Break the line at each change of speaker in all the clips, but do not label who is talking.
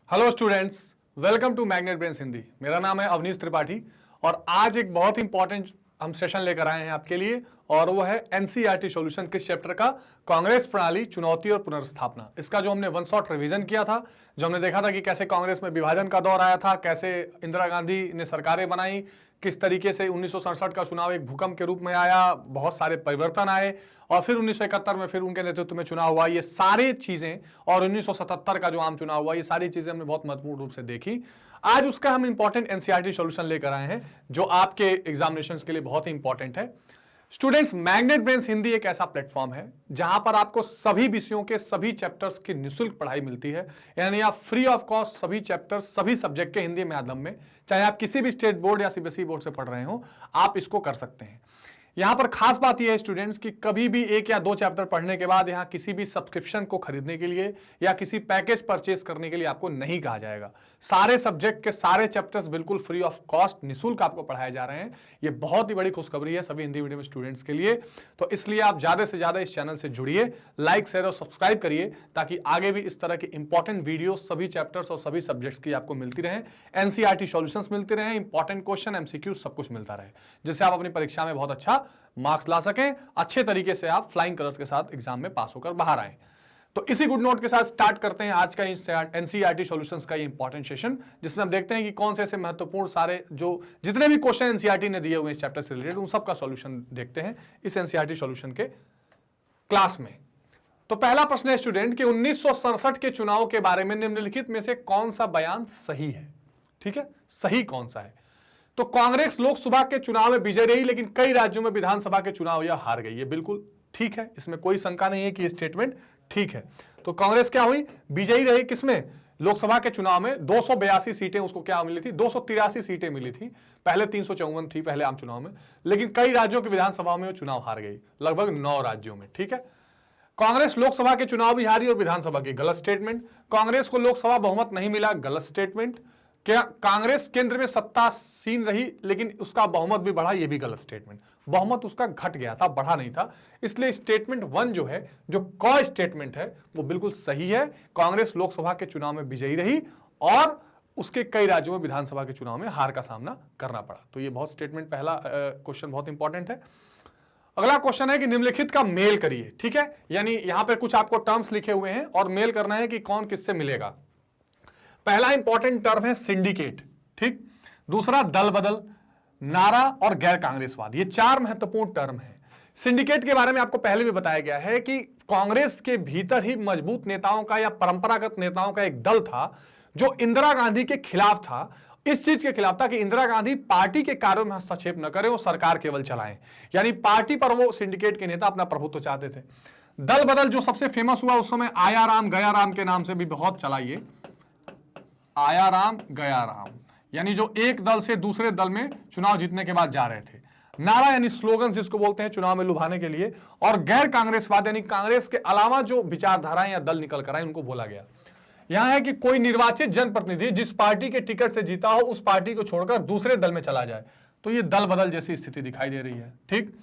Hello students, welcome to Magnet Brains Hindi. मेरा नाम है अवनीश त्रिपाठी और आज एक बहुत इंपॉर्टेंट हम सेशन लेकर आए हैं आपके लिए और वो है एनसीईआरटी सॉल्यूशन किस चैप्टर का, कांग्रेस प्रणाली, चुनौती और पुनर्स्थापना। इसका जो हमने वन शॉट रिवीजन किया था, जो हमने देखा था कि कैसे कांग्रेस में विभाजन का दौर आया था, कैसे इंदिरा गांधी ने सरकारें बनाई, किस तरीके से 1967 का चुनाव एक भूकंप के रूप में आया, बहुत सारे परिवर्तन आए और फिर 1971 में फिर उनके नेतृत्व में चुनाव हुआ। ये सारी चीजें और 1977 का जो आम चुनाव हुआ, ये सारी चीजें हमने बहुत महत्वपूर्ण रूप से देखी। आज उसका हम इंपॉर्टेंट एनसीईआरटी सॉल्यूशन लेकर आए हैं जो आपके एग्जामिनेशंस के लिए बहुत ही इंपॉर्टेंट है। स्टूडेंट्स, मैग्नेट ब्रेन्स हिंदी एक ऐसा प्लेटफॉर्म है जहां पर आपको सभी विषयों के सभी चैप्टर्स की निःशुल्क पढ़ाई मिलती है। यानी आप फ्री ऑफ कॉस्ट सभी चैप्टर्स, सभी सब्जेक्ट के हिंदी माध्यम में, चाहे आप किसी भी स्टेट बोर्ड या सीबीएसई बोर्ड से पढ़ रहे हो, आप इसको कर सकते हैं। यहां पर खास बात यह है स्टूडेंट्स कि कभी भी एक या दो चैप्टर पढ़ने के बाद यहां किसी भी सब्सक्रिप्शन को खरीदने के लिए या किसी पैकेज परचेज करने के लिए आपको नहीं कहा जाएगा। सारे सब्जेक्ट के सारे चैप्टर्स बिल्कुल फ्री ऑफ कॉस्ट निःशुल्क आपको पढ़ाए जा रहे हैं। ये बहुत ही बड़ी खुशखबरी है सभी हिंदी मीडियम स्टूडेंट्स के लिए। तो इसलिए आप ज्यादा से ज्यादा इस चैनल से जुड़िए, लाइक शेयर और सब्सक्राइब करिए ताकि आगे भी इस तरह की इंपॉर्टेंट वीडियो सभी चैप्टर्स और सभी सब्जेक्ट्स की आपको मिलती रहे, एनसीईआरटी सॉल्यूशंस मिलते रहे, इंपॉर्टेंट क्वेश्चन, एमसीक्यू सब कुछ मिलता रहे, जिससे आप अपनी परीक्षा में बहुत अच्छा मार्क्स ला सकें, अच्छे तरीके से आप फ्लाइंग कलर्स के साथ एग्जाम में पास होकर बाहर आए। तो इसी गुड नोट के साथ स्टार्ट करते हैं आज का एनसीईआरटी सॉल्यूशंस का ये इंपॉर्टेंट सेशन, जिसमें हम देखते हैं कि कौन से ऐसे महत्वपूर्ण सारे जो जितने भी क्वेश्चन एनसीईआरटी ने दिए हुए इस चैप्टर से रिलेटेड, उन सब का सॉल्यूशन देखते हैं इस एनसीईआरटी सॉल्यूशन के क्लास में। तो पहला प्रश्न है स्टूडेंट कि 1967 के चुनाव के बारे में निम्नलिखित में से कौन सा बयान सही है। ठीक है, सही कौन सा है? तो कांग्रेस लोकसभा के चुनाव में विजयी रही लेकिन कई राज्यों में विधानसभा के चुनाव यह हार गई। ये बिल्कुल ठीक है, इसमें कोई शंका नहीं है कि ये स्टेटमेंट ठीक है। तो कांग्रेस क्या हुई, विजयी रही किसमें, लोकसभा के चुनाव में। 282 सीटें उसको क्या मिली थी, 283 सीटें मिली थी, पहले 354 थी पहले आम चुनाव में, लेकिन कई राज्यों की विधानसभा में वो चुनाव हार गई, लगभग 9 राज्यों में। ठीक है, कांग्रेस लोकसभा के चुनाव भी हारी और विधानसभा की, गलत स्टेटमेंट। कांग्रेस को लोकसभा बहुमत नहीं मिला, गलत स्टेटमेंट। क्या कांग्रेस केंद्र में सत्तासीन रही लेकिन उसका बहुमत भी बढ़ा, यह भी गलत स्टेटमेंट। बहुमत उसका घट गया था, बढ़ा नहीं था। इसलिए स्टेटमेंट 1 जो है, जो क स्टेटमेंट है, वो बिल्कुल सही है। कांग्रेस लोकसभा के चुनाव में विजयी रही और उसके कई राज्यों में विधानसभा के चुनाव में हार का सामना करना पड़ा। तो ये बहुत स्टेटमेंट, पहला क्वेश्चन बहुत इंपॉर्टेंट है। अगला क्वेश्चन है कि निम्नलिखित का मेल करिए। ठीक है, यानी यहां पर कुछ आपको टर्म्स लिखे हुए हैं और मेल करना है कि कौन किससे मिलेगा। पहला इंपॉर्टेंट टर्म है सिंडिकेट, ठीक। दूसरा दल बदल, नारा और गैर कांग्रेसवाद। ये 4 महत्वपूर्ण टर्म हैं। सिंडिकेट के बारे में आपको पहले भी बताया गया है कि कांग्रेस के भीतर ही मजबूत नेताओं का या परंपरागत नेताओं का एक दल था जो इंदिरा गांधी के खिलाफ था। इस चीज के खिलाफ था कि इंदिरा गांधी पार्टी के कार्यों में हस्तक्षेप न करें, वो सरकार केवल चलाएं। यानी पार्टी पर वो सिंडिकेट के नेता अपना प्रभुत्व चाहते थे। दल बदल जो सबसे फेमस हुआ उस समय, आया राम गया राम के नाम से भी बहुत चला, ये आया राम गया राम, यानी जो एक दल से दूसरे दल में चुनाव जीतने के बाद जा रहे थे। नारा यानी स्लोगन जिसको बोलते हैं चुनाव में लुभाने के लिए, और गैर कांग्रेसवाद यानी कांग्रेस के अलावा जो विचारधाराएं या दल निकल कर आए उनको बोला गया। यहां है कि कोई निर्वाचित जनप्रतिनिधि जिस पार्टी के टिकट से जीता हो उस पार्टी को छोड़कर दूसरे दल में चला जाए, तो ये दल बदल जैसी स्थिति दिखाई दे रही है। ठीक,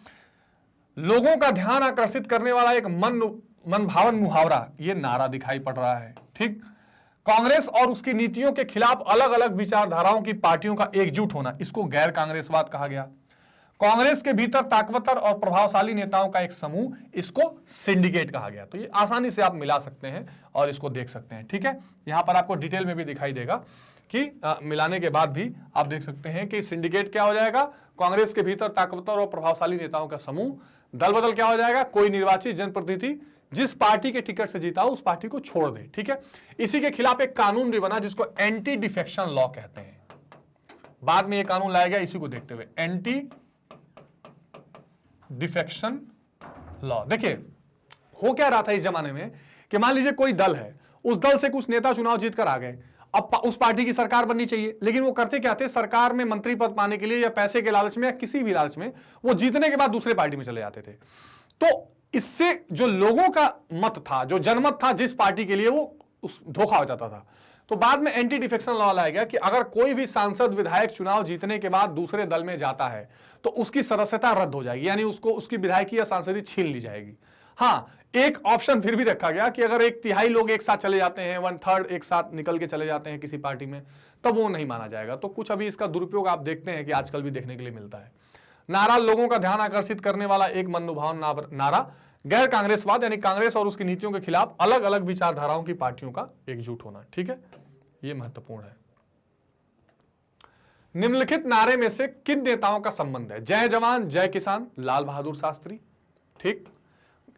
लोगों का ध्यान आकर्षित करने वाला एक मन भावन मुहावरा, ये नारा दिखाई पड़ रहा है। ठीक, कांग्रेस और उसकी नीतियों के खिलाफ अलग अलग विचारधाराओं की पार्टियों का एकजुट होना, इसको गैर कांग्रेसवाद कहा गया। कांग्रेस के भीतर ताकतवर और प्रभावशाली नेताओं का एक समूह, इसको सिंडिकेट कहा गया। तो ये आसानी से आप मिला सकते हैं और इसको देख सकते हैं। ठीक है, यहां पर आपको डिटेल में भी दिखाई देगा कि मिलाने के बाद भी आप देख सकते हैं कि सिंडिकेट क्या हो जाएगा, कांग्रेस के भीतर ताकतवर और प्रभावशाली नेताओं का समूह। दल बदल क्या हो जाएगा, कोई निर्वाचित जनप्रतिनिधि जिस पार्टी के टिकट से जीता हो उस पार्टी को छोड़ दे। ठीक है, इसी के खिलाफ एक कानून भी बना जिसको एंटी डिफेक्शन लॉ कहते हैं। बाद में यह कानून लाया गया इसी को देखते हुए, एंटी डिफेक्शन लॉ। देखिए हो क्या रहा था इस जमाने में कि मान लीजिए कोई दल है, उस दल से कुछ नेता चुनाव जीत कर आ गए, अब उस पार्टी की सरकार बननी चाहिए, लेकिन वो करते क्या थे, सरकार में मंत्री पद पाने के लिए या पैसे के लालच में या किसी भी लालच में वो जीतने के बाद दूसरे पार्टी में चले जाते थे। तो इससे जो लोगों का मत था, जो जनमत था जिस पार्टी के लिए, वो उस धोखा हो जाता था। तो बाद में एंटी डिफेक्शन लॉ लाया गया कि अगर कोई भी सांसद विधायक चुनाव जीतने के बाद दूसरे दल में जाता है तो उसकी सदस्यता रद्द हो जाएगी, यानी उसको उसकी विधायकी या सांसदी छीन ली जाएगी। हाँ, एक ऑप्शन फिर भी रखा गया कि अगर 1/3 लोग एक साथ चले जाते हैं, 1/3 एक साथ निकल के चले जाते हैं किसी पार्टी में, तब वो नहीं माना जाएगा। तो कुछ अभी इसका दुरुपयोग आप देखते हैं कि आजकल भी देखने के लिए मिलता है। नारा, लोगों का ध्यान आकर्षित करने वाला एक मनोभाव नारा, गैर कांग्रेसवाद यानी कांग्रेस और उसकी नीतियों के खिलाफ अलग अलग विचारधाराओं की पार्टियों का एकजुट होना। ठीक है, यह महत्वपूर्ण है। निम्नलिखित नारे में से किन नेताओं का संबंध है? जय जवान जय किसान, लाल बहादुर शास्त्री। ठीक।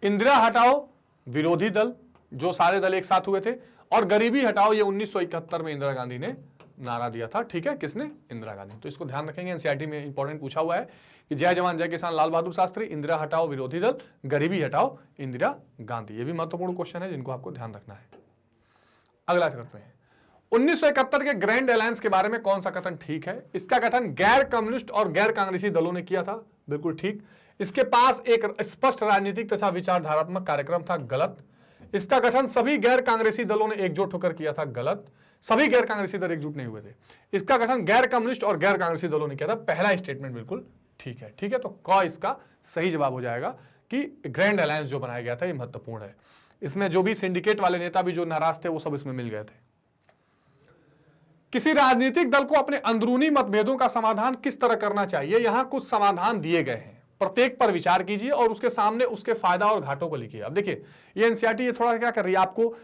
इंदिरा हटाओ, विरोधी दल, जो सारे दल एक साथ हुए थे। और गरीबी हटाओ, ये 1971 में इंदिरा गांधी ने नारा दिया था। ठीक है, किसने? इंदिरा गांधी। तो इसको ध्यान रखेंगे, एनसीईआरटी में इंपॉर्टेंट पूछा हुआ है कि जय जवान जय किसान, लाल बहादुर शास्त्री, इंदिरा हटाओ, विरोधी दल, गरीबी हटाओ, इंदिरा गांधी। ये भी महत्वपूर्ण क्वेश्चन है जिनको आपको ध्यान रखना है। अगला करते हैं, 1971 के ग्रैंड अलायंस के बारे में कौन सा कथन ठीक है? इसका गठन गैर कम्युनिस्ट और गैर कांग्रेसी दलों ने किया था। बिल्कुल ठीक। इसके पास एक स्पष्ट राजनीतिक तथा विचारधारात्मक कार्यक्रम था। गलत। इसका गठन सभी गैर कांग्रेसी दलों ने एकजुट होकर किया था। गलत। सभी गैर कांग्रेसी दल एकजुट नहीं हुए थे। इसका गठन गैर कम्युनिस्ट और गैर कांग्रेसी दलों ने किया था। पहला स्टेटमेंट बिल्कुल ठीक है। ठीक है, तो क इसका सही जवाब हो जाएगा कि ग्रैंड अलायंस जो बनाया गया था ये महत्वपूर्ण है। इसमें जो भी सिंडिकेट वाले नेता भी जो नाराज थे वो सब इसमें मिल गए थे। किसी राजनीतिक दल को अपने अंदरूनी मतभेदों का समाधान किस तरह करना चाहिए? यहां कुछ समाधान दिए गए हैं, प्रत्येक पर विचार कीजिए और उसके सामने उसके फायदा और घाटों को लिखिए। अब देखिए, ये एनसीईआरटी ये थोड़ा क्या कर रही है, आपको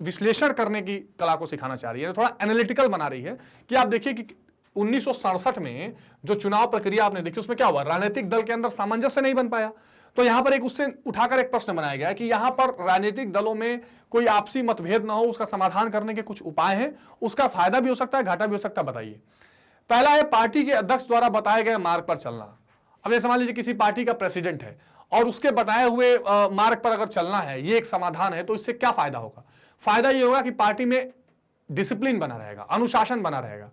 विश्लेषण करने की कला को सिखाना चाह रही है, थोड़ा एनालिटिकल बना रही है कि आप देखिए कि 1967 में जो चुनाव प्रक्रिया आपने देखी उसमें क्या हुआ, राजनीतिक दल के अंदर सामंजस्य नहीं बन पाया। तो यहां पर एक उससे उठाकर एक प्रश्न बनाया गया है कि यहां पर राजनीतिक दलों में कोई आपसी मतभेद ना हो, उसका समाधान करने के कुछ उपाय हैं, उसका फायदा भी हो सकता है, घाटा भी हो सकता है। बताइए। पहला है पार्टी के अध्यक्ष द्वारा बताए गए मार्ग पर चलना। अब जैसे मान लीजिए किसी पार्टी का प्रेसिडेंट है और उसके बताए हुए मार्ग पर अगर चलना है, ये एक समाधान है, तो इससे क्या फायदा होगा? फायदा ये होगा कि पार्टी में डिसिप्लिन बना रहेगा, अनुशासन बना रहेगा।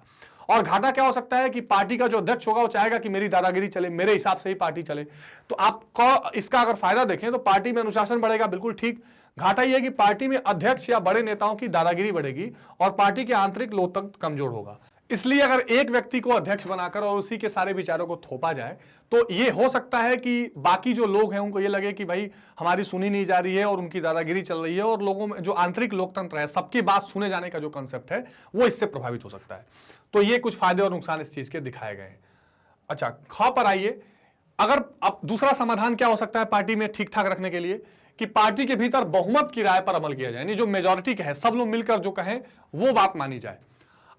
और घाटा क्या हो सकता है कि पार्टी का जो अध्यक्ष होगा वो चाहेगा कि मेरी दादागिरी चले, मेरे हिसाब से ही पार्टी चले। तो आप इसका अगर फायदा देखें तो पार्टी में अनुशासन बढ़ेगा, बिल्कुल ठीक। घाटा यह है कि पार्टी में अध्यक्ष या बड़े नेताओं की दादागिरी बढ़ेगी और पार्टी के आंतरिक लोकतंत्र कमजोर होगा। इसलिए अगर एक व्यक्ति को अध्यक्ष बनाकर और उसी के सारे विचारों को थोपा जाए तो ये हो सकता है कि बाकी जो लोग हैं उनको ये लगे कि भाई हमारी सुनी नहीं जा रही है और उनकी दादागिरी चल रही है, और लोगों में जो आंतरिक लोकतंत्र है, सबकी बात सुने जाने का जो कंसेप्ट है, वो इससे प्रभावित हो सकता है। तो ये कुछ फायदे और नुकसान इस चीज के दिखाए गए हैं। अच्छा, ख पर आइए। अगर अब दूसरा समाधान क्या हो सकता है पार्टी में ठीक ठाक रखने के लिए, कि पार्टी के भीतर बहुमत की राय पर अमल किया जाए, यानी जो मेजॉरिटी का है, सब लोग मिलकर जो कहें वो बात मानी जाए।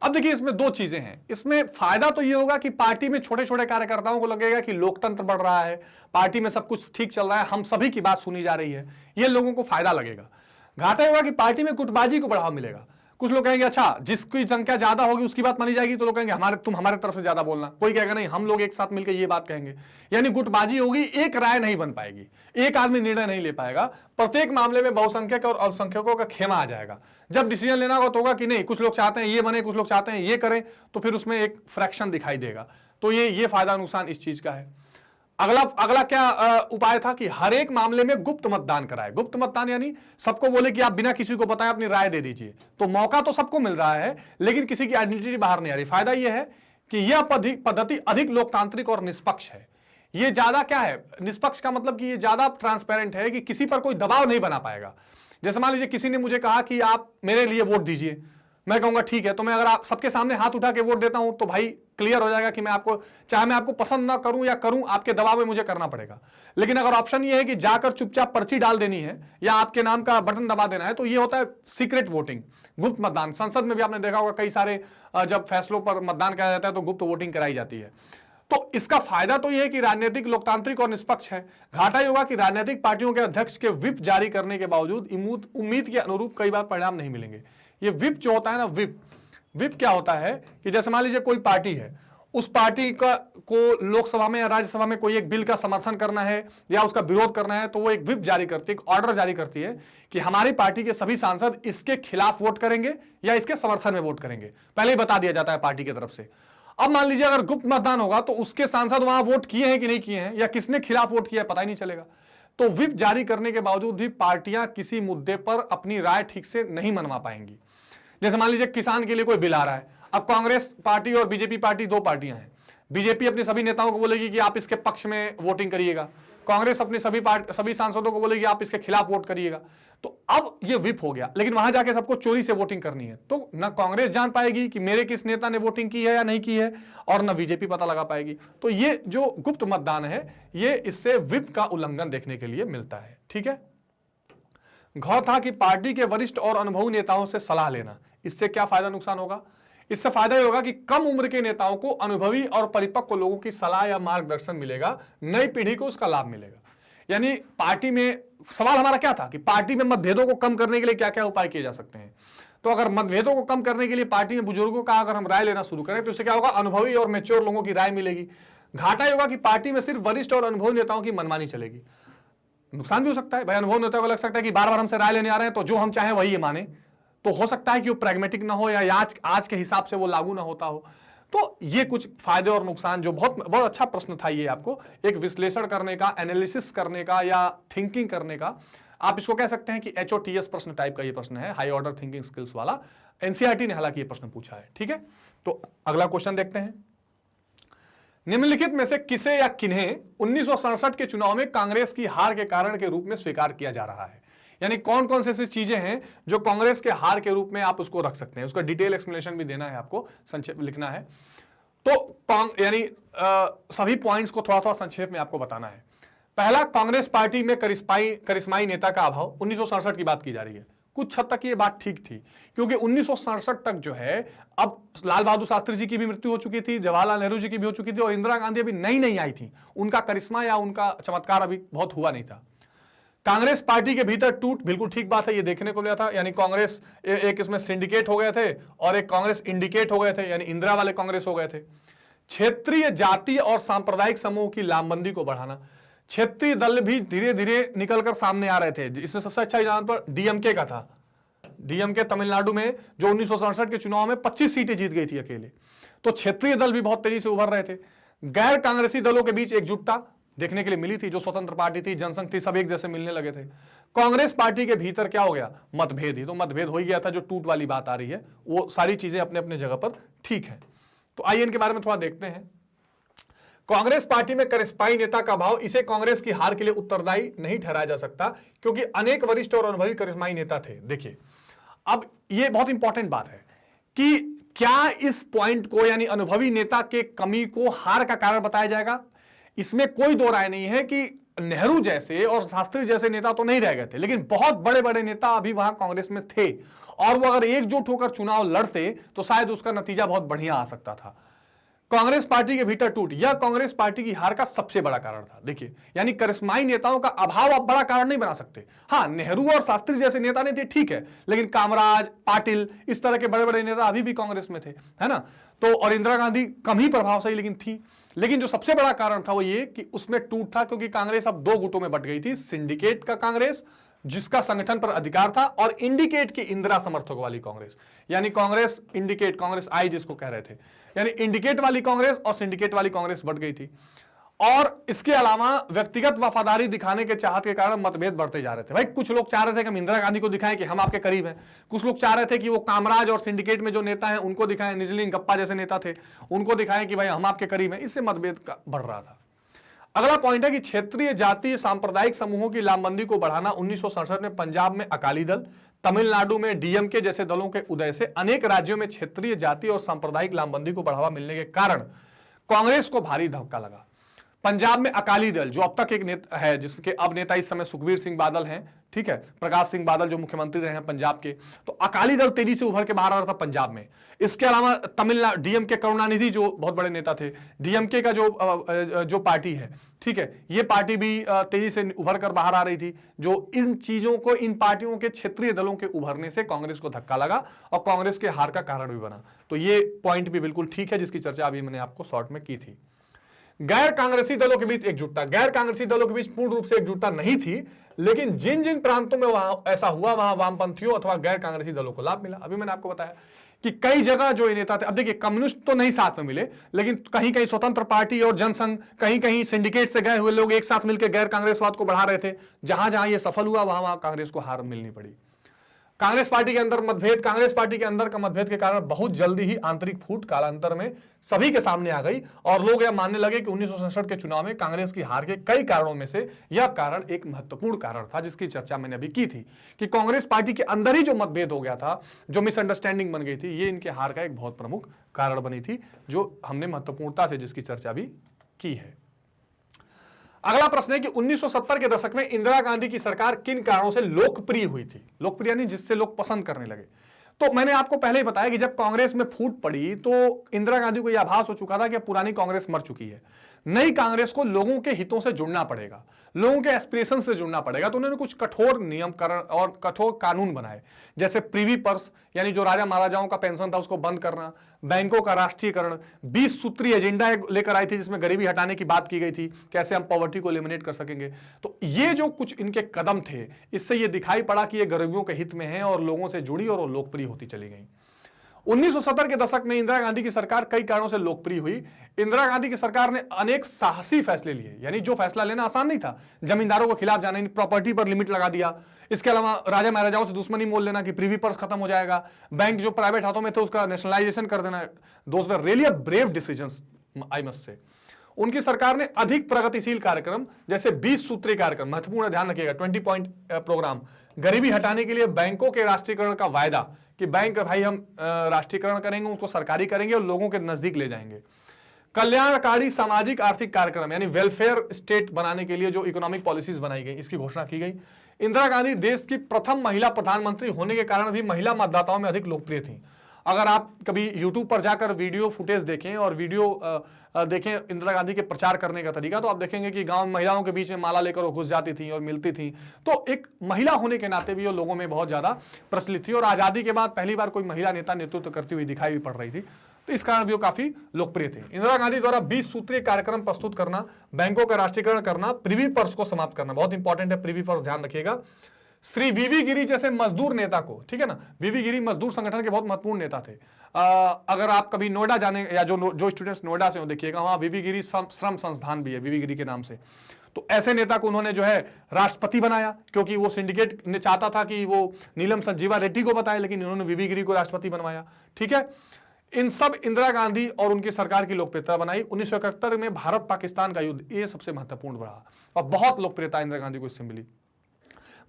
अब देखिए, इसमें दो चीजें हैं। इसमें फायदा तो ये होगा कि पार्टी में छोटे छोटे कार्यकर्ताओं को लगेगा कि लोकतंत्र बढ़ रहा है, पार्टी में सब कुछ ठीक चल रहा है, हम सभी की बात सुनी जा रही है, ये लोगों को फायदा लगेगा। घाटा होगा कि पार्टी में गुटबाजी को बढ़ावा मिलेगा। कुछ लोग कहेंगे अच्छा, जिसकी संख्या ज्यादा होगी उसकी बात मानी जाएगी, तो लोग कहेंगे तुम हमारे तरफ से ज्यादा बोलना। कोई कहेगा नहीं, हम लोग एक साथ मिलकर ये बात कहेंगे। यानी गुटबाजी होगी, एक राय नहीं बन पाएगी, एक आदमी निर्णय नहीं ले पाएगा। प्रत्येक मामले में बहुसंख्यक और अल्पसंख्यकों का खेमा आ जाएगा। जब डिसीजन लेना होगा तो होगा कि नहीं, कुछ लोग चाहते हैं ये बने, कुछ लोग चाहते हैं ये करें, तो फिर उसमें एक फ्रैक्शन दिखाई देगा। तो ये फायदा नुकसान इस चीज का है। अगला क्या उपाय था कि हर एक मामले में गुप्त मतदान कराए। गुप्त मतदान यानी सबको बोले कि आप बिना किसी को बताए अपनी राय दे दीजिए। तो मौका तो सबको मिल रहा है, लेकिन किसी की आइडेंटिटी बाहर नहीं आ रही। फायदा यह है कि यह पद्धति अधिक लोकतांत्रिक और निष्पक्ष है। ये ज्यादा क्या है, निष्पक्ष का मतलब कि ये ज्यादा ट्रांसपेरेंट है, कि किसी पर कोई दबाव नहीं बना पाएगा। जैसे मान लीजिए किसी ने मुझे कहा कि आप मेरे लिए वोट दीजिए, मैं कहूंगा ठीक है, तो मैं अगर आप सबके सामने हाथ उठा के वोट देता हूं तो भाई क्लियर हो जाएगा कि मैं आपको, चाहे मैं आपको पसंद ना करूं या करूं, आपके दबाव में मुझे करना पड़ेगा। लेकिन अगर ऑप्शन ये है कि जाकर चुपचाप पर्ची डाल देनी है या आपके नाम का बटन दबा देना है, तो ये होता है सीक्रेट वोटिंग, गुप्त मतदान। संसद में भी आपने देखा होगा कई सारे जब फैसलों पर मतदान किया जाता है तो गुप्त वोटिंग कराई जाती है। तो इसका फायदा तो यह है कि राजनीतिक लोकतांत्रिक और निष्पक्ष है। घाटा ये होगा कि राजनीतिक पार्टियों के अध्यक्ष के व्हिप जारी करने के बावजूद उम्मीद के अनुरूप कई बार परिणाम नहीं मिलेंगे। ये व्हिप जो होता है ना, व्हिप क्या होता है कि जैसे मान लीजिए कोई पार्टी है, उस पार्टी को लोकसभा में या राज्यसभा में कोई एक बिल का समर्थन करना है या उसका विरोध करना है, तो वो एक व्हिप जारी करती है, एक ऑर्डर जारी करती है कि हमारी पार्टी के सभी सांसद इसके खिलाफ वोट करेंगे या इसके समर्थन में वोट करेंगे। पहले ही बता दिया जाता है पार्टी की तरफ से। अब मान लीजिए अगर गुप्त मतदान होगा तो उसके सांसद वहां वोट किए हैं कि नहीं किए हैं, या किसने खिलाफ वोट किया है, पता ही नहीं चलेगा। तो व्हिप जारी करने के बावजूद भी पार्टियां किसी मुद्दे पर अपनी राय ठीक से नहीं मनवा पाएंगी। जैसे मान लीजिए किसान के लिए कोई बिल आ रहा है। अब कांग्रेस पार्टी और बीजेपी पार्टी दो पार्टियां हैं। बीजेपी अपने सभी नेताओं को बोलेगी कि आप इसके पक्ष में वोटिंग करिएगा, कांग्रेस अपने सभी सांसदों को बोलेगी आप इसके खिलाफ वोट करिएगा। तो अब ये विप हो गया, लेकिन वहां जाके सबको चोरी से वोटिंग करनी है, तो ना कांग्रेस जान पाएगी कि मेरे किस नेता ने वोटिंग की है या नहीं की है, और ना बीजेपी पता लगा पाएगी। तो ये जो गुप्त मतदान है, ये इससे विप का उल्लंघन देखने के लिए मिलता है। ठीक है, गौर था कि पार्टी के वरिष्ठ और अनुभवी नेताओं से सलाह लेना, इससे क्या फायदा नुकसान होगा? इससे फायदा ये होगा कि कम उम्र के नेताओं को अनुभवी और परिपक्व लोगों की सलाह या मार्गदर्शन मिलेगा, नई पीढ़ी को उसका लाभ मिलेगा। यानी पार्टी में सवाल हमारा क्या था कि पार्टी में मतभेदों को कम करने के लिए क्या क्या उपाय किए जा सकते हैं। तो अगर मतभेदों को कम करने के लिए पार्टी में बुजुर्गों का अगर हम राय लेना शुरू करें तो इससे क्या होगा, अनुभवी और मैच्योर लोगों की राय मिलेगी। घाटा ये होगा कि पार्टी में सिर्फ वरिष्ठ और अनुभवी नेताओं की मनमानी चलेगी। नुकसान भी हो सकता है, भाई अनुभवी नेताओं को लग सकता है कि बार बार हमसे राय लेने आ रहे हैं तो जो हम चाहें वही माने, तो हो सकता है कि वो प्रैग्मेटिक ना हो या आज के हिसाब से वो लागू ना होता हो। तो ये कुछ फायदे और नुकसान, जो बहुत अच्छा प्रश्न था ये, आपको एक विश्लेषण करने का, एनालिसिस करने का या थिंकिंग करने का, आप इसको कह सकते हैं कि HOTS प्रश्न टाइप का ये प्रश्न है, हाई ऑर्डर थिंकिंग स्किल्स वाला। NCERT ने हालांकि ये प्रश्न पूछा है। ठीक है, तो अगला क्वेश्चन देखते हैं। निम्नलिखित में से किसे या किन्हें 1967 के चुनाव में कांग्रेस की हार के कारण के रूप में स्वीकार किया जा रहा है? यानी कौन कौन से ऐसी चीजें हैं जो कांग्रेस के हार के रूप में आप उसको रख सकते हैं, उसका डिटेल एक्सप्लेनेशन भी देना है आपको, संक्षेप लिखना है। तो यानी सभी पॉइंट्स को थोड़ा थोड़ा संक्षेप में आपको बताना है। पहला, कांग्रेस पार्टी में करिश्माई नेता का अभाव। 1967 की बात की जा रही है, कुछ हद तक ये बात ठीक थी, क्योंकि 1967 तक जो है, अब लाल बहादुर शास्त्री जी की भी मृत्यु हो चुकी थी, जवाहरलाल नेहरू जी की भी हो चुकी थी, और इंदिरा गांधी अभी नई आई थी, उनका करिश्मा या उनका चमत्कार अभी बहुत हुआ नहीं था। कांग्रेस पार्टी के भीतर टूट, बिल्कुल ठीक बात है, ये देखने को मिला था। यानी कांग्रेस एक इसमें सिंडिकेट हो गए थे और एक कांग्रेस इंडिकेट हो गए थे, यानी इंदिरा वाले कांग्रेस हो गए थे। क्षेत्रीय, जाति और सांप्रदायिक समूह की लामबंदी को बढ़ाना, क्षेत्रीय दल भी धीरे धीरे निकलकर सामने आ रहे थे। इसमें सबसे अच्छा एग्जाम्पल DMK का था। DMK तमिलनाडु में जो 1967 के चुनाव में 25 सीटें जीत गई थी अकेले। तो क्षेत्रीय दल भी बहुत तेजी से उभर रहे थे। गैर कांग्रेसी दलों के बीच एकजुटता देखने के लिए मिली थी, जो स्वतंत्र पार्टी थी, जनसंघ थी, सब एक जैसे मिलने लगे थे। कांग्रेस पार्टी के भीतर क्या हो गया, मतभेद ही तो मतभेद हो ही गया था। जो टूट वाली बात आ रही है, वो सारी चीजें अपने अपने जगह पर ठीक है। तो आइए इनके बारे में थोड़ा देखते हैं। कांग्रेस पार्टी में करिश्माई नेता का अभाव, इसे कांग्रेस की हार के लिए उत्तरदायी नहीं ठहराया जा सकता, क्योंकि अनेक वरिष्ठ और अनुभवी करिश्माई नेता थे। देखिए, अब ये बहुत इंपॉर्टेंट बात है कि क्या इस पॉइंट को, यानी अनुभवी नेता के कमी को हार का कारण बताया जाएगा? इसमें कोई दो राय नहीं है कि नेहरू जैसे और शास्त्री जैसे नेता तो नहीं रह गए थे, लेकिन बहुत बड़े बड़े नेता अभी वहां कांग्रेस में थे, और वो अगर एकजुट होकर चुनाव लड़ते तो शायद उसका नतीजा बहुत बढ़िया आ सकता था। कांग्रेस पार्टी के भीतर टूट, यह कांग्रेस पार्टी की हार का सबसे बड़ा कारण था। देखिए, यानी करिश्माई नेताओं का अभाव आप बड़ा कारण नहीं बना सकते। हाँ, नेहरू और शास्त्री जैसे नेता नहीं थे, ठीक है, लेकिन कामराज, पाटिल, इस तरह के बड़े बड़े नेता अभी भी कांग्रेस में थे, है ना। तो और इंदिरा गांधी कम ही प्रभावशाली लेकिन थी। लेकिन जो सबसे बड़ा कारण था वो ये कि उसमें टूट था, क्योंकि कांग्रेस अब दो गुटों में बट गई थी। सिंडिकेट का कांग्रेस, जिसका संगठन पर अधिकार था, और इंडिकेट की इंदिरा समर्थकों वाली कांग्रेस, यानी कांग्रेस इंडिकेट, कांग्रेस आई जिसको कह रहे थे, यानी इंडिकेट वाली कांग्रेस और सिंडिकेट वाली कांग्रेस बढ़ गई थी। और इसके अलावा व्यक्तिगत वफादारी दिखाने के चाहत के कारण मतभेद बढ़ते जा रहे थे। भाई, कुछ लोग चाह रहे थे कि हम इंदिरा गांधी को दिखाएं कि हम आपके करीब हैं, कुछ लोग चाह रहे थे कि वो कामराज और सिंडिकेट में जो नेता हैं उनको दिखाएं, निजलिंग गप्पा जैसे नेता थे उनको दिखाएं कि भाई हम आपके करीब हैं। इससे मतभेद बढ़ रहा था। अगला पॉइंट है कि क्षेत्रीय, जातीय, सांप्रदायिक समूहों की लामबंदी को बढ़ाना। 1967 में पंजाब में अकाली दल, तमिलनाडु में DMK जैसे दलों के उदय से अनेक राज्यों में क्षेत्रीय, जातीय और सांप्रदायिक लामबंदी को बढ़ावा मिलने के कारण कांग्रेस को भारी धक्का लगा। पंजाब में अकाली दल, जो अब तक एक नेता है, जिसके अब नेता इस समय सुखबीर सिंह बादल हैं, ठीक है, प्रकाश सिंह बादल जो मुख्यमंत्री रहे हैं पंजाब के, तो अकाली दल तेजी से उभर के बाहर आ रहा था पंजाब में। इसके अलावा तमिलनाडु DMK करुणानिधि जो बहुत बड़े नेता थे, DMK का जो पार्टी है, ठीक है, ये पार्टी भी तेजी से उभर कर बाहर आ रही थी। जो इन चीजों को, इन पार्टियों के क्षेत्रीय दलों के उभरने से कांग्रेस को धक्का लगा और कांग्रेस के हार का कारण भी बना। तो ये पॉइंट भी बिल्कुल ठीक है, जिसकी चर्चा अभी मैंने आपको शॉर्ट में की थी। गैर कांग्रेसी दलों के बीच एकजुटता, गैर कांग्रेसी दलों के बीच पूर्ण रूप से एकजुटता नहीं थी, लेकिन जिन जिन प्रांतों में वहां ऐसा हुआ, वहां वामपंथियों अथवा गैर कांग्रेसी दलों को लाभ मिला। अभी मैंने आपको बताया कि कई जगह जो नेता थे, अब देखिए कम्युनिस्ट तो नहीं साथ में मिले, लेकिन कहीं कहीं स्वतंत्र पार्टी और जनसंघ, कहीं कहीं सिंडिकेट से गए हुए लोग एक साथ मिलकर गैर कांग्रेसवाद को बढ़ा रहे थे। जहां जहां ये सफल हुआ, वहां वहां कांग्रेस को हार मिलनी पड़ी। कांग्रेस पार्टी के अंदर मतभेद, कांग्रेस पार्टी के अंदर का मतभेद के कारण बहुत जल्दी ही आंतरिक फूट कालांतर में सभी के सामने आ गई और लोग यह मानने लगे कि 1967 के चुनाव में कांग्रेस की हार के कई कारणों में से यह कारण एक महत्वपूर्ण कारण था, जिसकी चर्चा मैंने अभी की थी कि कांग्रेस पार्टी के अंदर ही जो मतभेद हो गया था, जो मिसअंडरस्टैंडिंग बन गई थी, ये इनके हार का एक बहुत प्रमुख कारण बनी थी, जो हमने महत्वपूर्णता से जिसकी चर्चा भी की है। अगला प्रश्न है कि 1970 के दशक में इंदिरा गांधी की सरकार किन कारणों से लोकप्रिय हुई थी? लोकप्रिय यानी जिससे लोग पसंद करने लगे। तो मैंने आपको पहले ही बताया कि जब कांग्रेस में फूट पड़ी तो इंदिरा गांधी को यह आभास हो चुका था कि पुरानी कांग्रेस मर चुकी है, नई कांग्रेस को लोगों के हितों से जुड़ना पड़ेगा, लोगों के एस्पिरेशन से जुड़ना पड़ेगा। तो उन्होंने कुछ कठोर नियमकरण और कठोर कानून बनाए, जैसे प्रीवी पर्स यानी जो राजा महाराजाओं का पेंशन था उसको बंद करना, बैंकों का राष्ट्रीयकरण, 20 सूत्री एजेंडा लेकर आई थी जिसमें गरीबी हटाने की बात की गई थी, कैसे हम पॉवर्टी को एलिमिनेट कर सकेंगे। तो ये जो कुछ इनके कदम थे, इससे ये दिखाई पड़ा कि ये गरीबों के हित में है और लोगों से जुड़ी और वो लोकप्रिय होती चली गई। 1970 के दशक में इंदिरा गांधी की सरकार कई कारणों से लोकप्रिय हुई। इंदिरा गांधी की सरकार ने अनेक साहसी फैसले लिए, यानी जो फैसला लेना आसान नहीं था, जमींदारों के खिलाफ जाना, प्रॉपर्टी पर लिमिट लगा दिया, इसके अलावा राजा महाराजाओं से दुश्मनी मोल लेना कि प्रीवी पर्स खत्म हो जाएगा, बैंक जो प्राइवेट हाथों में थे उसका नेशनलाइजेशन कर देना। Those were really a brave decisions I must say. उनकी सरकार ने अधिक प्रगतिशील कार्यक्रम जैसे 20 सूत्री कार्यक्रम, महत्वपूर्ण ध्यान रखिएगा, 20 पॉइंट प्रोग्राम, गरीबी हटाने के लिए बैंकों के राष्ट्रीयकरण का वायदा कि बैंक भाई हम राष्ट्रीयकरण करेंगे, उसको सरकारी करेंगे और लोगों के नजदीक ले जाएंगे, कल्याणकारी सामाजिक आर्थिक कार्यक्रम यानी वेलफेयर स्टेट बनाने के लिए जो इकोनॉमिक पॉलिसीज बनाई गई, इसकी घोषणा की गई। इंदिरा गांधी देश की प्रथम महिला प्रधानमंत्री होने के कारण भी महिला मतदाताओं में अधिक लोकप्रिय थी। अगर आप कभी YouTube पर जाकर वीडियो फुटेज देखें और वीडियो देखें इंदिरा गांधी के प्रचार करने का तरीका, तो आप देखेंगे कि गांव में महिलाओं के बीच में माला लेकर वो घुस जाती थी और मिलती थी। तो एक महिला होने के नाते भी वो लोगों में बहुत ज्यादा प्रचलित थी और आजादी के बाद पहली बार कोई महिला नेता नेतृत्व करती हुई दिखाई भी पड़ रही थी, तो इस कारण भी वो काफी लोकप्रिय थे। इंदिरा गांधी द्वारा 20 सूत्रीय कार्यक्रम प्रस्तुत करना, बैंकों का राष्ट्रीयकरण करना, प्रीवी पर्स को समाप्त करना, बहुत इंपॉर्टेंट है प्रीवी पर्स, ध्यान रखिएगा। श्री वीवी गिरी जैसे मजदूर नेता को, ठीक है ना, वीवी गिरी मजदूर संगठन के बहुत महत्वपूर्ण नेता थे। अगर आप कभी नोएडा जाने या जो स्टूडेंट्स नोएडा से हो देखिएगा, वहां वीवी गिरी श्रम संस्थान भी है वीवी गिरी के नाम से। तो ऐसे नेता को उन्होंने जो है राष्ट्रपति बनाया, क्योंकि वो सिंडिकेट ने चाहता था कि वो नीलम संजीवा रेड्डी को बताए, लेकिन इन्होंने वीवी गिरी को राष्ट्रपति बनवाया। ठीक है, इन सब इंदिरा गांधी और उनकी सरकार की लोकप्रियता बनाई। 1971 में भारत पाकिस्तान का युद्ध, ये सबसे महत्वपूर्ण रहा और बहुत लोकप्रियता इंदिरा गांधी को इससे मिली।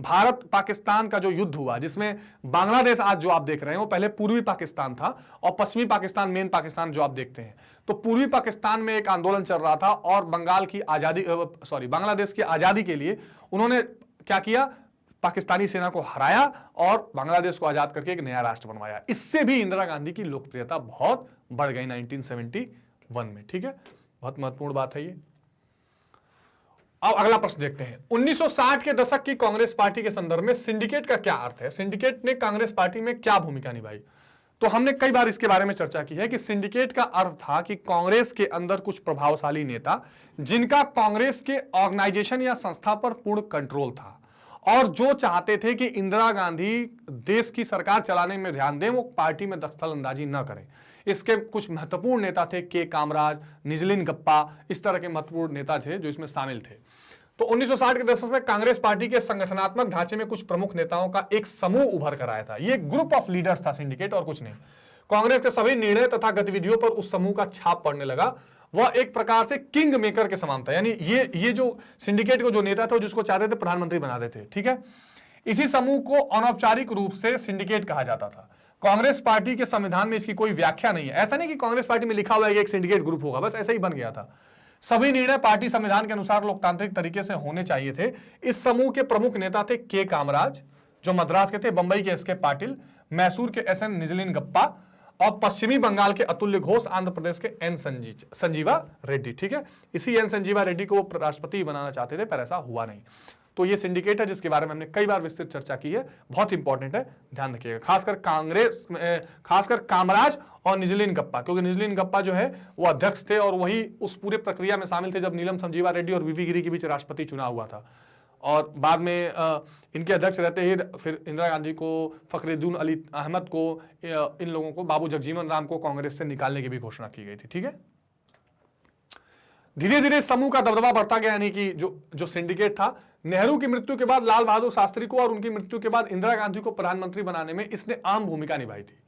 भारत पाकिस्तान का जो युद्ध हुआ, जिसमें बांग्लादेश आज जो आप देख रहे हैं वो पहले पूर्वी पाकिस्तान था और पश्चिमी पाकिस्तान मेन पाकिस्तान जो आप देखते हैं। तो पूर्वी पाकिस्तान में एक आंदोलन चल रहा था और बांग्लादेश की आजादी के लिए उन्होंने क्या किया, पाकिस्तानी सेना को हराया और बांग्लादेश को आजाद करके एक नया राष्ट्र बनवाया। इससे भी इंदिरा गांधी की लोकप्रियता बहुत बढ़ गई 1971 में। ठीक है, बहुत महत्वपूर्ण बात है ये। अब अगला प्रश्न देखते हैं, 1960 के दशक की कांग्रेस पार्टी के संदर्भ में सिंडिकेट का क्या अर्थ है? सिंडिकेट ने कांग्रेस पार्टी में क्या भूमिका निभाई? तो हमने कई बार इसके बारे में चर्चा की है कि सिंडिकेट का अर्थ था कि कांग्रेस के अंदर कुछ प्रभावशाली नेता जिनका कांग्रेस के ऑर्गेनाइजेशन या संस्था पर पूर्ण कंट्रोल था और जो चाहते थे कि इंदिरा गांधी देश की सरकार चलाने में ध्यान दें, वो पार्टी में दखल अंदाजी न करें। इसके कुछ महत्वपूर्ण नेता थे, के कामराज, निजलिन गप्पा, इस तरह के महत्वपूर्ण नेता थे जो इसमें शामिल थे। तो 1960 के दशक में कांग्रेस पार्टी के संगठनात्मक ढांचे में कुछ प्रमुख नेताओं का एक समूह उभर कर आया था। ये ग्रुप ऑफ लीडर्स था सिंडिकेट और कुछ नहीं। कांग्रेस के सभी निर्णय तथा गतिविधियों पर उस समूह का छाप पड़ने लगा। वह एक प्रकार से किंग मेकर के समान था, यानी ये जो सिंडिकेट को जो नेता थे जिसको चाहते थे प्रधानमंत्री बना देते। ठीक है, इसी समूह को अनौपचारिक रूप से सिंडिकेट कहा जाता था। कांग्रेस पार्टी के संविधान में इसकी कोई व्याख्या नहीं है। ऐसा नहीं कि कांग्रेस पार्टी में लिखा हुआ है कि एक सिंडिकेट ग्रुप होगा, बस ऐसा ही बन गया था। सभी निर्णय पार्टी संविधान के अनुसार लोकतांत्रिक तरीके से होने चाहिए थे। इस समूह के प्रमुख नेता थे के कामराज जो मद्रास के थे, बंबई के एस के पाटिल, मैसूर के एस एन निजलिन गप्पा और पश्चिमी बंगाल के अतुल्य घोष, आंध्र प्रदेश के एन संजीवा रेड्डी। ठीक है, इसी एन संजीवा रेड्डी को राष्ट्रपति बनाना चाहते थे पर ऐसा हुआ नहीं। तो ये सिंडिकेट है जिसके बारे में हमने कई बार विस्तृत चर्चा की है, बहुत इंपॉर्टेंट है, ध्यान रखिएगा। खासकर कामराज और निजलिन गप्पा, क्योंकि निजलिन गप्पा जो है वो अध्यक्ष थे और वही उस पूरे प्रक्रिया में शामिल थे जब नीलम संजीवा रेड्डी और वीवी गिरी के बीच राष्ट्रपति चुनाव हुआ था। और बाद में इनके अध्यक्ष रहते ही फिर इंदिरा गांधी को, फखरुद्दीन अली अहमद को, इन लोगों को, बाबू जगजीवन राम को कांग्रेस से निकालने की भी घोषणा की गई थी। ठीक है, धीरे धीरे समूह का दबदबा बढ़ता गया, यानी कि जो सिंडिकेट था, नेहरू की मृत्यु के बाद लाल बहादुर शास्त्री को और उनकी मृत्यु के बाद इंदिरा गांधी को प्रधानमंत्री बनाने में इसने अहम भूमिका निभाई थी।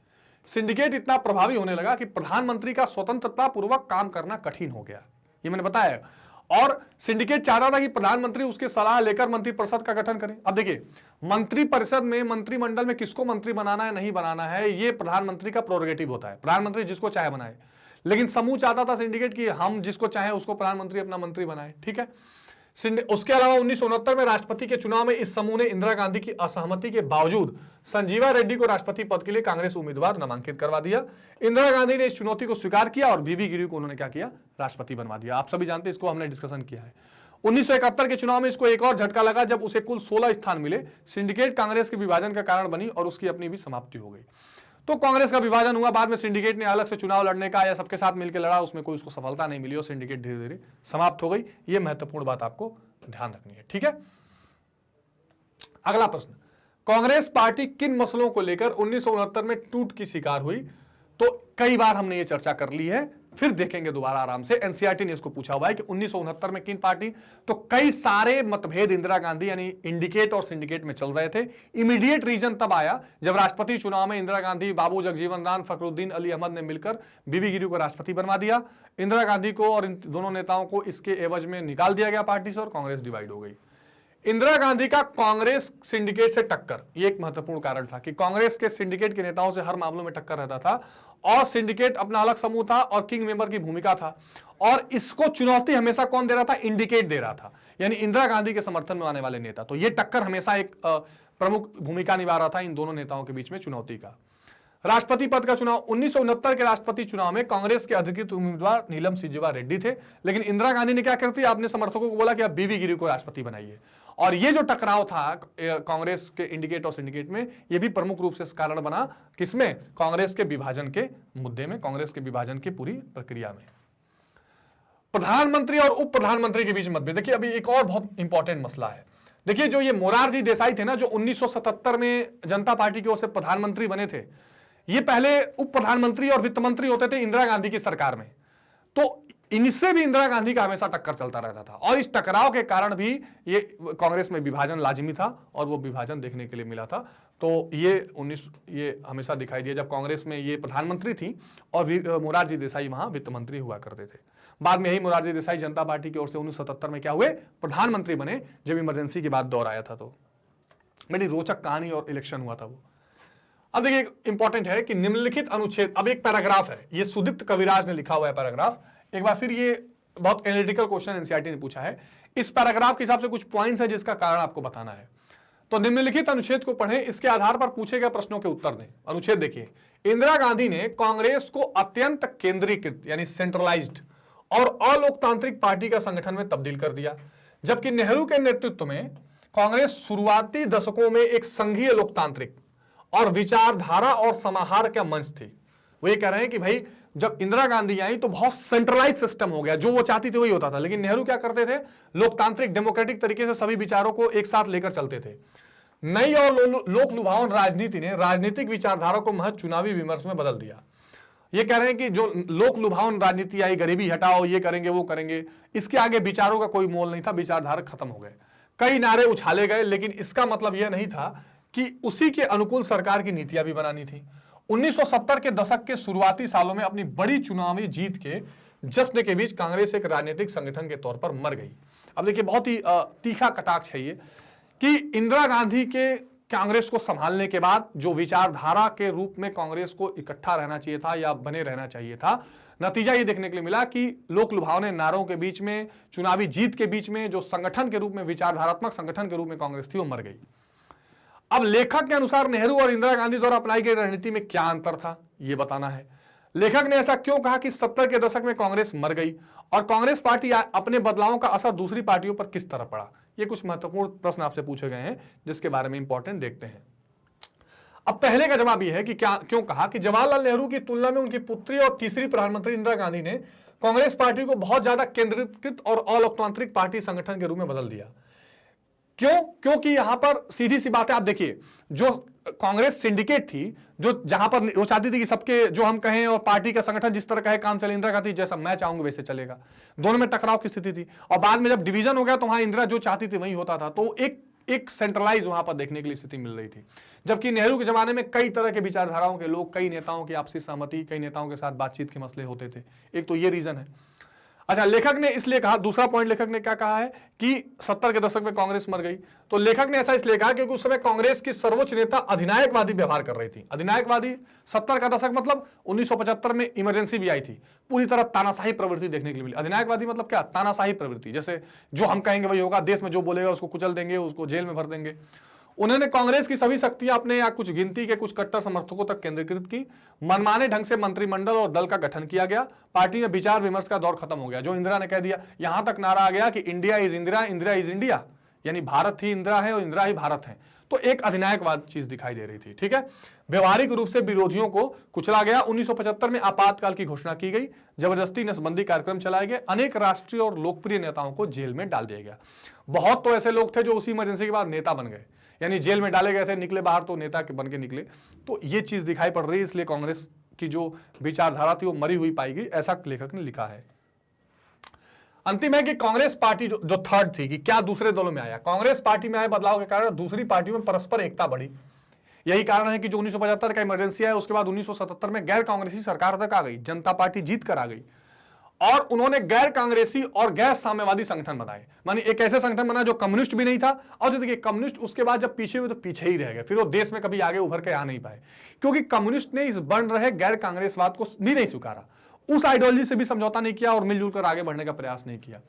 सिंडिकेट इतना प्रभावी होने लगा कि प्रधानमंत्री का स्वतंत्रता पूर्वक काम करना कठिन हो गया, ये मैंने बताया। और सिंडिकेट चाहता था कि प्रधानमंत्री उसके सलाह लेकर मंत्रिपरिषद का गठन करे। अब देखिए, मंत्रिपरिषद में, मंत्रिमंडल में किसको मंत्री बनाना है नहीं बनाना है, ये प्रधानमंत्री का प्रोरोगेटिव होता है, प्रधानमंत्री जिसको चाहे बनाए। लेकिन समूह चाहता था सिंडिकेट कि हम जिसको चाहे उसको प्रधानमंत्री अपना मंत्री बनाए, ठीक है। उसके अलावा 1969 में राष्ट्रपति के चुनाव में इस समूह ने इंदिरा गांधी की असहमति के बावजूद संजीवा रेड्डी को राष्ट्रपति पद के लिए कांग्रेस उम्मीदवार नामांकित करवा दिया। इंदिरा गांधी ने इस चुनौती को स्वीकार किया और बीवी गिरी को उन्होंने क्या किया, राष्ट्रपति बनवा दिया। आप सभी जानते हैं, इसको हमने डिस्कशन किया है। 1971 के चुनाव में इसको एक और झटका लगा जब उसे कुल 16 स्थान मिले। सिंडिकेट कांग्रेस के विभाजन का कारण बनी और उसकी अपनी भी समाप्ति हो गई। तो कांग्रेस का विभाजन हुआ, बाद में सिंडिकेट ने अलग से चुनाव लड़ने का या सबके साथ मिलकर लड़ा, उसमें कोई उसको सफलता नहीं मिली और सिंडिकेट धीरे धीरे समाप्त हो गई। यह महत्वपूर्ण बात आपको ध्यान रखनी है, ठीक है। अगला प्रश्न, कांग्रेस पार्टी किन मसलों को लेकर 1969 में टूट की शिकार हुई? तो कई बार हमने ये चर्चा कर ली है, फिर देखेंगे दोबारा आराम से। एनसीईआरटी ने इसको पूछा हुआ है कि 1969 में किन पार्टी, तो कई सारे मतभेद इंदिरा गांधी यानी इंडिकेट और सिंडिकेट में चल रहे थे। इमीडिएट रीजन तब आया जब राष्ट्रपति चुनाव में इंदिरा गांधी, बाबू जगजीवन राम, फखरुद्दीन अली अहमद ने मिलकर बीबी गिरी को राष्ट्रपति बनवा दिया। इंदिरा गांधी को और इन दोनों नेताओं को इसके एवज में निकाल दिया गया पार्टी से और कांग्रेस डिवाइड हो गई। इंदिरा गांधी का कांग्रेस सिंडिकेट से टक्कर, ये एक महत्वपूर्ण कारण था कि कांग्रेस के सिंडिकेट के नेताओं से हर मामलों में टक्कर रहता था और सिंडिकेट अपना अलग समूह था और किंग मेंबर की भूमिका था। और इसको चुनौती हमेशा कौन दे रहा था? इंडिकेट दे रहा था, यानी इंदिरा गांधी के समर्थन में आने वाले नेता। तो ये टक्कर हमेशा एक प्रमुख भूमिका निभा रहा था इन दोनों नेताओं के बीच में चुनौती का। राष्ट्रपति पद का चुनाव, 1969 के राष्ट्रपति चुनाव में कांग्रेस के अधिकृत उम्मीदवार नीलम संजीवा रेड्डी थे, लेकिन इंदिरा गांधी ने क्या करती, अपने समर्थकों को बोला कि आप बीवी गिरी को राष्ट्रपति बनाइए। और ये जो टकराव था कांग्रेस के इंडिकेट और सिंडिकेट में, ये भी प्रमुख रूप से कारण बना किसमें? कांग्रेस के विभाजन के मुद्दे में, कांग्रेस के विभाजन की पूरी प्रक्रिया में। प्रधानमंत्री और उप प्रधानमंत्री के बीच मतभेद, देखिए अभी एक और बहुत इंपॉर्टेंट मसला है। देखिए जो ये मोरारजी देसाई थे ना, जो 1977 में जनता पार्टी की ओर से प्रधानमंत्री बने थे, ये पहले उप प्रधानमंत्री और वित्त मंत्री होते थे इंदिरा गांधी की सरकार में। तो इनसे भी इंदिरा गांधी का हमेशा टक्कर चलता रहता था और इस टकराव के कारण भी ये कांग्रेस में विभाजन लाजिमी था और वो विभाजन देखने के लिए मिला था। तो ये हमेशा दिखाई दिया जब कांग्रेस में ये प्रधानमंत्री थी और मोरारजी देसाई वहां वित्त मंत्री हुआ करते थे। बाद में यही मोरारजी देसाई जनता पार्टी की ओर से 1977 में क्या हुए? प्रधानमंत्री बने, जब इमरजेंसी के बाद दौर आया था। तो बड़ी रोचक कहानी और इलेक्शन हुआ था वो। अब देखिए इंपॉर्टेंट है कि निम्नलिखित अनुच्छेद, अब एक पैराग्राफ है, ये सुदीप्त कविराज ने लिखा हुआ है पैराग्राफ। एक बार फिर ये बहुत एनालिटिकल क्वेश्चन एनसीईआरटी ने पूछा है। इस पैराग्राफ के हिसाब से कुछ पॉइंट्स है जिसका कारण आपको बताना है। तो निम्नलिखित अनुच्छेद को पढ़ें, इसके आधार पर पूछे गए प्रश्नों के उत्तर दें। अनुच्छेद देखिए, इंदिरा गांधी ने कांग्रेस को अत्यंत केंद्रीकृत यानी सेंट्रलाइज्ड और अलोकतांत्रिक पार्टी का संगठन में तब्दील कर दिया, जबकि नेहरू के नेतृत्व में कांग्रेस शुरुआती दशकों में एक संघीय लोकतांत्रिक और विचारधारा और समाहार का मंच थी। वो ये कह रहे हैं कि भाई जब इंदिरा गांधी आई तो बहुत सेंट्रलाइज सिस्टम हो गया, जो वो चाहती थी वही होता था। लेकिन नेहरू क्या करते थे? लोकतांत्रिक डेमोक्रेटिक तरीके से सभी विचारों को एक साथ लेकर चलते थे। नई और लोक लुभावन राजनीति ने राजनीतिक विचारधारा को महज चुनावी विमर्श में बदल दिया। ये कह रहे हैं कि जो लोक लुभावन राजनीति आई, गरीबी हटाओ, ये करेंगे वो करेंगे, इसके आगे विचारों का कोई मोल नहीं था, विचारधारा खत्म हो गए। कई नारे उछाले गए, लेकिन इसका मतलब यह नहीं था कि उसी के अनुकूल सरकार की नीतियां भी बनानी थी। 1970 के दशक के शुरुआती सालों में अपनी बड़ी चुनावी जीत के जश्न के बीच कांग्रेस एक राजनीतिक संगठन के तौर पर मर गई। अब देखिए बहुत ही तीखा कटाक्ष है ये कि इंदिरा गांधी के कांग्रेस को संभालने के बाद जो विचारधारा के रूप में कांग्रेस को इकट्ठा रहना चाहिए था या बने रहना चाहिए था, नतीजा ये देखने के लिए मिला कि लोक लुभावने नारों के बीच में, चुनावी जीत के बीच में जो संगठन के रूप में, विचारधारात्मक संगठन के रूप में कांग्रेस थी, वो मर गई। अब लेखक के अनुसार नेहरू और इंदिरा गांधी द्वारा अपनाई गई रणनीति में क्या अंतर था, यह बताना है। लेखक ने ऐसा क्यों कहा कि 70 के दशक में कांग्रेस मर गई और कांग्रेस पार्टी अपने बदलावों का असर दूसरी पार्टियों पर किस तरह पड़ा? ये कुछ महत्वपूर्ण प्रश्न आपसे पूछे गए हैं जिसके बारे में इंपॉर्टेंट देखते हैं। अब पहले का जवाब यह है कि क्यों कहा कि जवाहरलाल नेहरू की तुलना में उनकी पुत्री और तीसरी प्रधानमंत्री इंदिरा गांधी ने कांग्रेस पार्टी को बहुत ज्यादा केंद्रीकृत और अलोकतांत्रिक पार्टी संगठन के रूप में बदल दिया। क्यों? क्योंकि यहां पर सीधी सी बात है, आप देखिए जो कांग्रेस सिंडिकेट थी जो जहां पर वो चाहती थी कि सबके जो हम कहें और पार्टी का संगठन जिस तरह का है काम चले, इंदिरा गांधी जैसा मैं चाहूंगा वैसे चलेगा, दोनों में टकराव की स्थिति थी। और बाद में जब डिवीजन हो गया तो वहां इंदिरा जो चाहती थी वही होता था, तो एक सेंट्रलाइज वहां पर देखने के लिए स्थिति मिल रही थी। जबकि नेहरू के जमाने में कई तरह के विचारधाराओं के लोग, कई नेताओं की आपसी सहमति, कई नेताओं के साथ बातचीत के मसले होते थे। एक तो ये रीजन है। अच्छा, लेखक ने इसलिए कहा, दूसरा पॉइंट लेखक ने क्या कहा है कि 70 के दशक में कांग्रेस मर गई। तो लेखक ने ऐसा इसलिए कहा क्योंकि उस समय कांग्रेस की सर्वोच्च नेता अधिनायकवादी व्यवहार कर रही थी। अधिनायकवादी 70 का दशक मतलब 1975 में इमरजेंसी भी आई थी, पूरी तरह तानाशाही प्रवृत्ति देखने के लिए मिली। अधिनायकवादी मतलब क्या? तानाशाही प्रवृत्ति, जैसे जो हम कहेंगे वही होगा, देश में जो बोलेगा उसको कुचल देंगे, उसको जेल में भर देंगे। उन्होंने कांग्रेस की सभी शक्तियां अपने या कुछ गिनती के कुछ कट्टर समर्थकों तक केंद्रीकृत की। मनमाने ढंग से मंत्रिमंडल और दल का गठन किया गया। पार्टी में विचार विमर्श का दौर खत्म हो गया। जो इंदिरा ने कह दिया, यहां तक नारा आ गया कि India is Indira, Indira is India, यानी भारत ही इंदिरा है और इंदिरा ही भारत है। तो एक अधिनायकवाद चीज दिखाई दे रही थी। ठीक है, व्यवहारिक रूप से विरोधियों को कुचला गया। 1975 में आपातकाल की घोषणा की गई, जबरदस्ती नसबंदी कार्यक्रम चलाए गए, अनेक राष्ट्रीय और लोकप्रिय नेताओं को जेल में डाल दिया गया। बहुत तो ऐसे लोग थे जो उसी इमरजेंसी के बाद नेता बन गए, यानी जेल में डाले गए थे, निकले बाहर तो नेता बन के निकले। तो ये चीज दिखाई पड़ रही है, इसलिए कांग्रेस की जो विचारधारा थी वो मरी हुई पाई गई, ऐसा लेखक ने लिखा है। अंतिम है कि कांग्रेस पार्टी जो थर्ड थी, कि क्या दूसरे दलों में आया। कांग्रेस पार्टी में आए बदलाव के कारण दूसरी पार्टियों में परस्पर एकता बढ़ी। यही कारण है कि जो 1975 का इमरजेंसी आया उसके बाद 1977 में गैर कांग्रेसी सरकार तक आ गई, जनता पार्टी जीत कर आ गई और उन्होंने गैर कांग्रेसी और गैर साम्यवादी संगठन बनाए। मानी एक ऐसे संगठन बना जो कम्युनिस्ट भी नहीं था, और जो देखिए कम्युनिस्ट उसके बाद जब पीछे हुए तो पीछे ही रह गए, फिर वो देश में कभी आगे उभर के आ नहीं पाए, क्योंकि कम्युनिस्ट ने इस बन रहे गैर कांग्रेसवाद को भी नहीं स्वीकारा, उस आइडियोलॉजी से भी समझौता नहीं किया और मिलजुल कर आगे बढ़ने का प्रयास नहीं किया।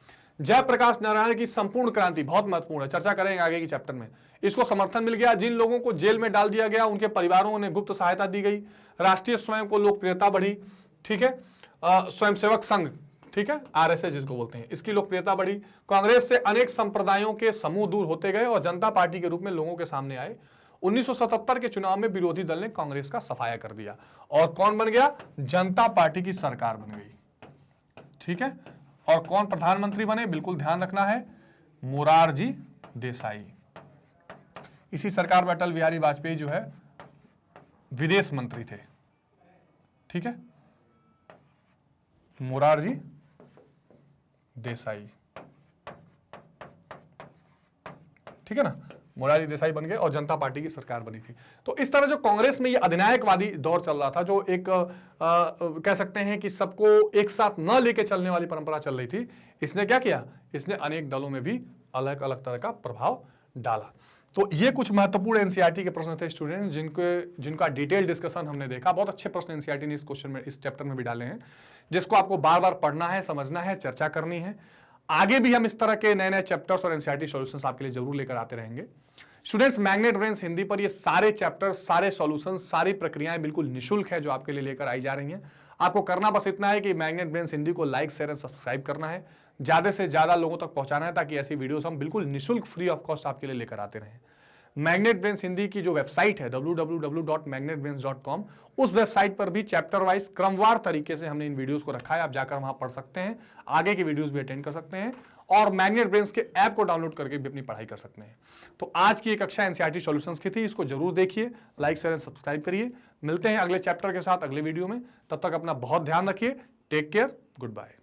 जयप्रकाश नारायण की संपूर्ण क्रांति बहुत महत्वपूर्ण है, चर्चा करेंगे आगे की चैप्टर में। इसको समर्थन मिल गया। जिन लोगों को जेल में डाल दिया गया उनके परिवारों ने गुप्त सहायता दी गई। राष्ट्रीय स्वयं को लोकप्रियता बढ़ी। ठीक है, स्वयंसेवक संघ, ठीक है, आरएसएस जिसको बोलते हैं, इसकी लोकप्रियता बढ़ी। कांग्रेस से अनेक संप्रदायों के समूह दूर होते गए और जनता पार्टी के रूप में लोगों के सामने आए। 1977 के चुनाव में विरोधी दल ने कांग्रेस का सफाया कर दिया और कौन बन गया? जनता पार्टी की सरकार बन गई। ठीक है, और कौन प्रधानमंत्री बने? बिल्कुल ध्यान रखना है, मोरारजी देसाई। इसी सरकार में अटल बिहारी वाजपेयी जो है विदेश मंत्री थे। ठीक है, मोरारजी देसाई, ठीक है ना, मोरारजी देसाई बन गए और जनता पार्टी की सरकार बनी थी। तो इस तरह जो कांग्रेस में ये अधिनायकवादी दौर चल रहा था, जो एक कह सकते हैं कि सबको एक साथ न लेके चलने वाली परंपरा चल रही थी, इसने क्या किया? इसने अनेक दलों में भी अलग अलग तरह का प्रभाव डाला। तो ये कुछ महत्वपूर्ण एनसीईआरटी के प्रश्न थे स्टूडेंट, जिनका डिटेल डिस्कशन हमने देखा। बहुत अच्छे प्रश्न एनसीईआरटी ने इस क्वेश्चन में, इस चैप्टर में भी डाले हैं, जिसको आपको बार बार पढ़ना है, समझना है, चर्चा करनी है। आगे भी हम इस तरह के नए नए चैप्टर्स और एनसीईआरटी सॉल्यूशंस आपके लिए जरूर लेकर आते रहेंगे। स्टूडेंट्स, मैग्नेट ब्रेन्स हिंदी पर ये सारे चैप्टर्स, सारे सॉल्यूशंस, सारी प्रक्रियाएं बिल्कुल निःशुल्क है जो आपके लिए लेकर आई जा रही हैं। आपको करना बस इतना है कि मैग्नेट ब्रेन्स हिंदी को लाइक, शेयर एंड सब्सक्राइब करना है, ज्यादा से ज्यादा लोगों तक पहुंचाना है, ताकि ऐसी वीडियोस हम बिल्कुल निःशुल्क, फ्री ऑफ कॉस्ट आपके लिए लेकर आते रहें। मैग्नेट ब्रेन्स हिंदी की जो वेबसाइट है www.magnetbrains.com, उस वेबसाइट पर भी चैप्टर वाइज क्रमवार तरीके से हमने इन वीडियोस को रखा है। आप जाकर वहां पढ़ सकते हैं, आगे की वीडियोस भी अटेंड कर सकते हैं और मैग्नेट ब्रेन्स के ऐप को डाउनलोड करके भी अपनी पढ़ाई कर सकते हैं। तो आज की एक कक्षा एनसीईआरटी सॉल्यूशंस की थी, इसको जरूर देखिए, लाइक, शेयर एंड सब्सक्राइब करिए। मिलते हैं अगले चैप्टर के साथ अगले वीडियो में, तब तक अपना बहुत ध्यान रखिए। Take care, good bye.